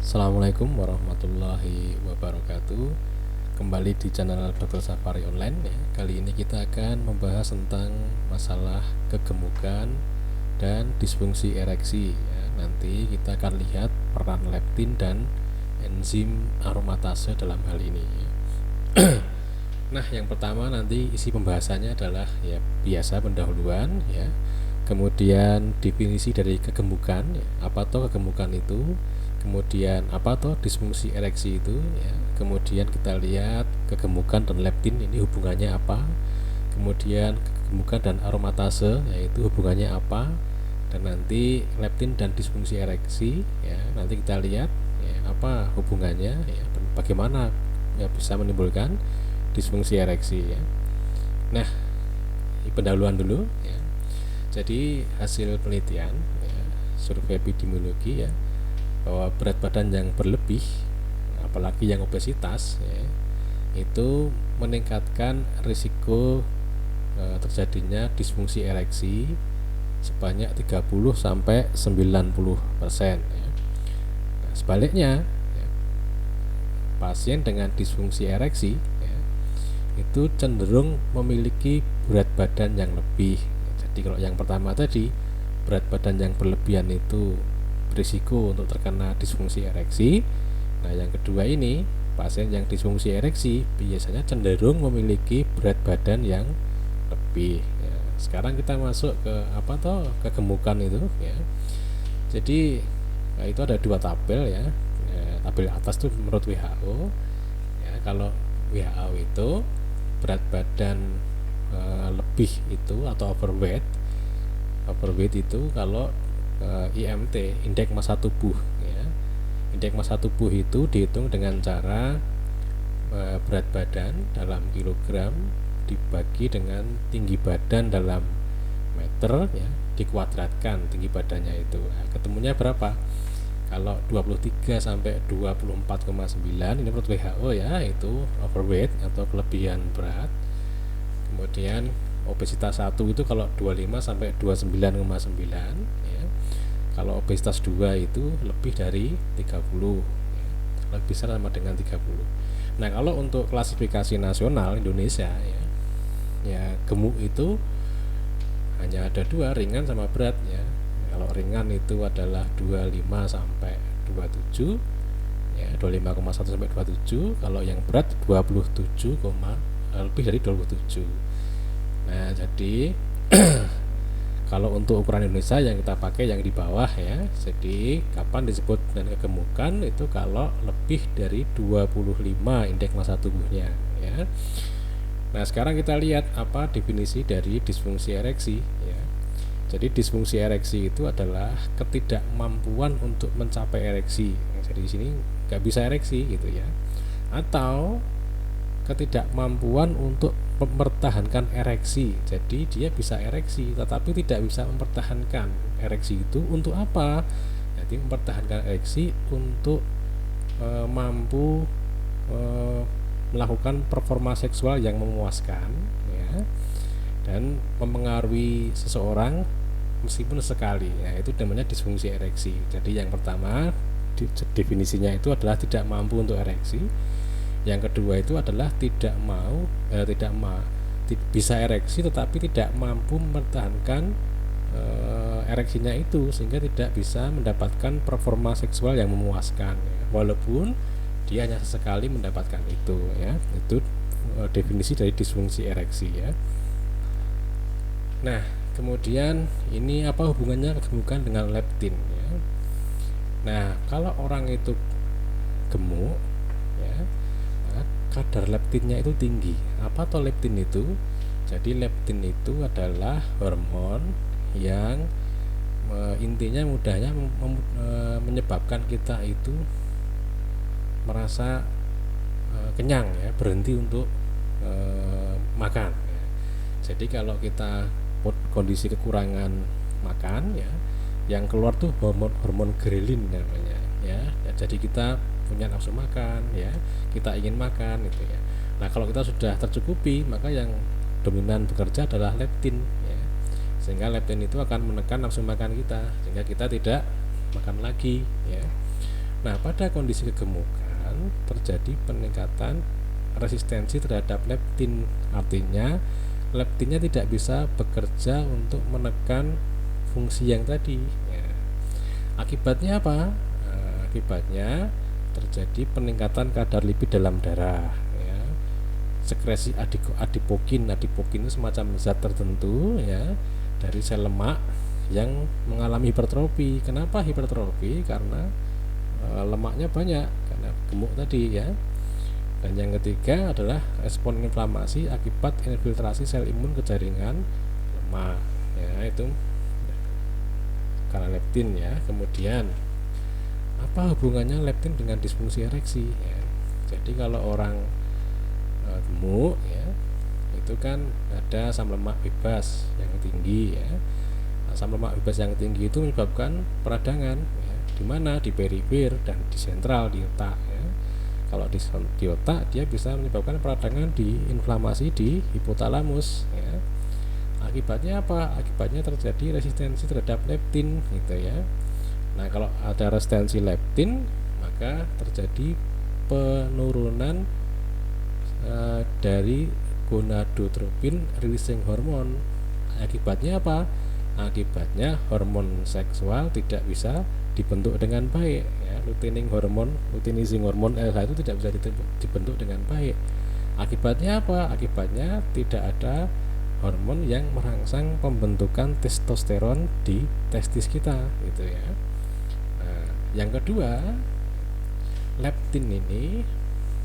Assalamualaikum warahmatullahi wabarakatuh. Kembali di channel Dr. Safari Online ya. Kali ini kita akan membahas tentang masalah kegemukan dan disfungsi ereksi ya. Nanti kita akan lihat peran leptin dan enzim aromatase dalam hal ini ya. Nah, yang pertama nanti isi pembahasannya adalah ya biasa pendahuluan ya. Kemudian definisi dari kegemukan ya. Apa toh kegemukan itu? Kemudian apa toh disfungsi ereksi itu ya. Kemudian kita lihat kegemukan dan leptin ini hubungannya apa. Kemudian kegemukan dan aromatase yaitu hubungannya apa. Dan nanti leptin dan disfungsi ereksi ya, nanti kita lihat ya, apa hubungannya ya, dan bagaimana ya bisa menimbulkan disfungsi ereksi ya. Nah, pendahuluan dulu ya. Jadi hasil penelitian ya, survei epidemiologi ya, bahwa berat badan yang berlebih, apalagi yang obesitas ya, itu meningkatkan risiko terjadinya disfungsi ereksi sebanyak 30 sampai 90% ya. Nah, sebaliknya ya, pasien dengan disfungsi ereksi ya, itu cenderung memiliki berat badan yang lebih. Jadi kalau yang pertama tadi, berat badan yang berlebihan itu berisiko untuk terkena disfungsi ereksi. Nah, yang kedua ini, pasien yang disfungsi ereksi biasanya cenderung memiliki berat badan yang lebih ya. Sekarang kita masuk ke apa toh kegemukan itu ya. Jadi itu ada dua tabel ya. Tabel atas itu menurut WHO ya. Kalau WHO itu berat badan lebih itu atau overweight itu kalau IMT, indeks massa tubuh ya. Indeks massa tubuh itu dihitung dengan cara berat badan dalam kilogram dibagi dengan tinggi badan dalam meter ya, dikuadratkan tinggi badannya itu. Nah, ketemunya berapa? Kalau 23 sampai 24,9 ini menurut WHO ya, itu overweight atau kelebihan berat. Kemudian obesitas 1 itu kalau 25 sampai 29,9 ya. Kalau obesitas 2 itu lebih dari 30 ya, lebih besar sama dengan 30. Nah, kalau untuk klasifikasi nasional Indonesia ya, gemuk itu hanya ada dua, ringan sama berat ya. Kalau ringan itu adalah 25 sampai 27 ya, 25,1 sampai 27. Kalau yang berat 27, lebih dari 27. Nah, jadi kalau untuk ukuran Indonesia yang kita pakai yang di bawah ya. Jadi kapan disebut dengan kegemukan itu kalau lebih dari 25 indeks massa tubuhnya ya. Nah, sekarang kita lihat apa definisi dari disfungsi ereksi ya. Jadi disfungsi ereksi itu adalah ketidakmampuan untuk mencapai ereksi. Jadi di sini nggak bisa ereksi gitu ya. Atau ketidakmampuan untuk mempertahankan ereksi. Jadi dia bisa ereksi tetapi tidak bisa mempertahankan ereksi itu untuk apa? Jadi mempertahankan ereksi untuk mampu melakukan performa seksual yang memuaskan ya, dan mempengaruhi seseorang meskipun sekali ya, itu namanya disfungsi ereksi. Jadi yang pertama definisinya itu adalah tidak mampu untuk ereksi. Yang kedua itu adalah bisa ereksi tetapi tidak mampu mempertahankan ereksinya itu sehingga tidak bisa mendapatkan performa seksual yang memuaskan ya, walaupun dia hanya sesekali mendapatkan itu ya. Itu definisi dari disfungsi ereksi ya. Nah, kemudian ini apa hubungannya kegemukan dengan leptin ya. Nah, kalau orang itu gemuk ya, kadar leptinnya itu tinggi. Apa toh leptin itu? Jadi leptin itu adalah hormon yang intinya mudahnya menyebabkan kita itu merasa kenyang ya, berhenti untuk makan ya. Jadi kalau kita kondisi kekurangan makan ya, yang keluar tuh hormon grelin namanya ya. Jadi kita punya nafsu makan ya, kita ingin makan gitu ya. Nah, kalau kita sudah tercukupi, maka yang dominan bekerja adalah leptin ya. Sehingga leptin itu akan menekan nafsu makan kita sehingga kita tidak makan lagi ya. Nah, pada kondisi kegemukan terjadi peningkatan resistensi terhadap leptin. Artinya leptinnya tidak bisa bekerja untuk menekan fungsi yang tadi ya. Akibatnya apa? Akibatnya terjadi peningkatan kadar lipid dalam darah ya. Sekresi adipokin itu semacam zat tertentu ya dari sel lemak yang mengalami hipertrofi. Kenapa hipertrofi? Karena lemaknya banyak karena gemuk tadi ya. Dan yang ketiga adalah respon inflamasi akibat infiltrasi sel imun ke jaringan lemak ya, itu karena leptin ya. Kemudian apa hubungannya leptin dengan disfungsi ereksi ya? Jadi kalau orang gemuk ya, itu kan ada asam lemak bebas yang tinggi ya. Asam lemak bebas yang tinggi itu menyebabkan peradangan ya, di mana di perifer dan di sentral di otak ya. Kalau di otak dia bisa menyebabkan peradangan di inflamasi di hipotalamus ya. Akibatnya apa? Akibatnya terjadi resistensi terhadap leptin gitu ya. Nah, kalau ada resistensi leptin maka terjadi penurunan dari gonadotropin releasing hormone. Akibatnya apa? Akibatnya hormon seksual tidak bisa dibentuk dengan baik ya. Luteinizing hormone LH itu tidak bisa dibentuk dengan baik. Akibatnya apa? Akibatnya tidak ada hormon yang merangsang pembentukan testosteron di testis kita gitu ya. Nah, yang kedua, leptin ini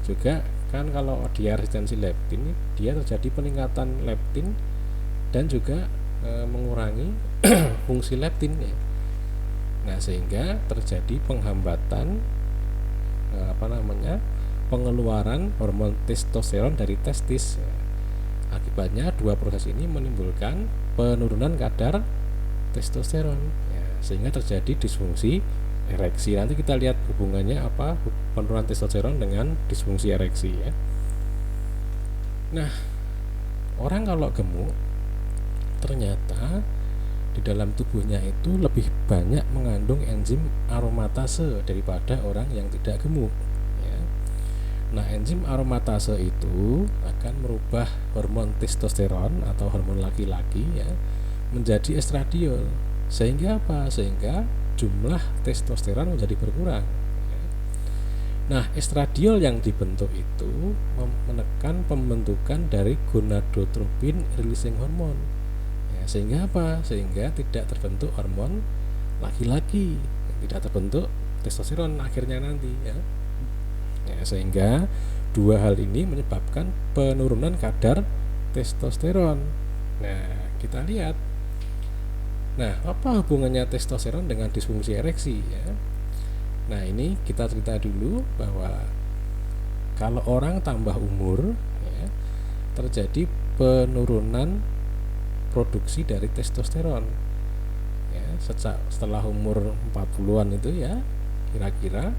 juga kan kalau dia resistensi leptin, dia terjadi peningkatan leptin dan juga mengurangi fungsi leptin ya. Nah, sehingga terjadi penghambatan pengeluaran hormon testosteron dari testis ya. Akibatnya dua proses ini menimbulkan penurunan kadar testosteron ya, sehingga terjadi disfungsi ereksi. Nanti kita lihat hubungannya apa penurunan testosteron dengan disfungsi ereksi ya. Nah, orang kalau gemuk ternyata di dalam tubuhnya itu lebih banyak mengandung enzim aromatase daripada orang yang tidak gemuk ya. Nah, enzim aromatase itu akan merubah hormon testosteron atau hormon laki-laki ya menjadi estradiol. Sehingga apa? Sehingga jumlah testosteron menjadi berkurang ya. Nah, estradiol yang dibentuk itu menekan pembentukan dari gonadotropin releasing hormone ya, sehingga apa? Sehingga tidak terbentuk hormon laki-laki, tidak terbentuk testosteron akhirnya nanti ya. Sehingga dua hal ini menyebabkan penurunan kadar testosteron. Nah, kita lihat. Nah, apa hubungannya testosteron dengan disfungsi ereksi ya? Nah, ini kita cerita dulu bahwa kalau orang tambah umur ya, terjadi penurunan produksi dari testosteron ya, setelah umur 40-an itu ya, kira-kira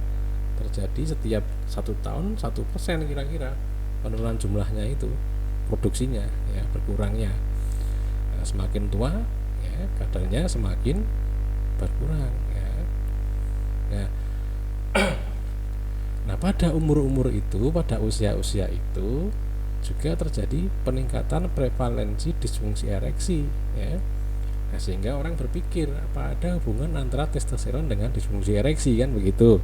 terjadi setiap 1 tahun 1% kira-kira penurunan jumlahnya itu produksinya ya, berkurangnya. Nah, semakin tua ya, kadarnya semakin berkurang ya. Nah, pada umur-umur itu, pada usia-usia itu juga terjadi peningkatan prevalensi disfungsi ereksi ya. Nah, sehingga orang berpikir apa ada hubungan antara testosteron dengan disfungsi ereksi kan begitu.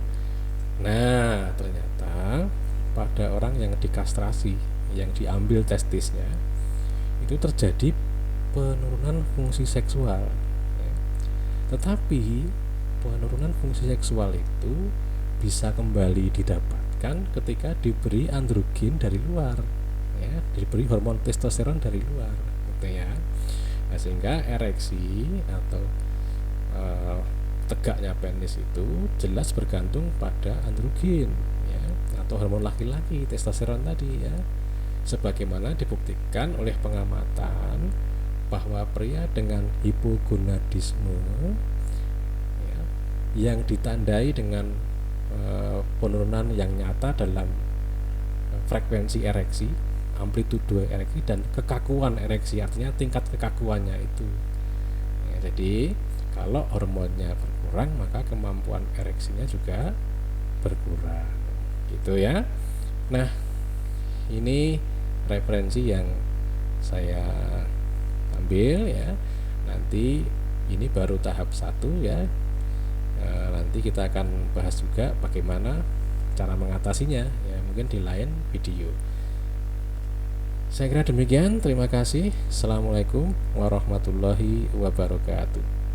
Nah, ternyata pada orang yang dikastrasi, yang diambil testisnya, itu terjadi penurunan fungsi seksual ya. Tetapi penurunan fungsi seksual itu bisa kembali didapatkan ketika diberi androgen dari luar ya, diberi hormon testosteron dari luar gitu ya. Nah, sehingga ereksi atau tegaknya penis itu jelas bergantung pada androgen ya, atau hormon laki-laki testosteron tadi ya. Sebagaimana dibuktikan oleh pengamatan bahwa pria dengan hipogonadisme ya, yang ditandai dengan penurunan yang nyata dalam frekuensi ereksi, amplitude ereksi dan kekakuan ereksi, artinya tingkat kekakuannya itu ya. Jadi kalau hormonnya berkurang maka kemampuan ereksinya juga berkurang gitu ya. Nah, ini referensi yang saya ambil ya. Nanti ini baru tahap 1 ya. Nanti kita akan bahas juga bagaimana cara mengatasinya ya, mungkin di lain video. Saya kira demikian, terima kasih. Assalamualaikum warahmatullahi wabarakatuh.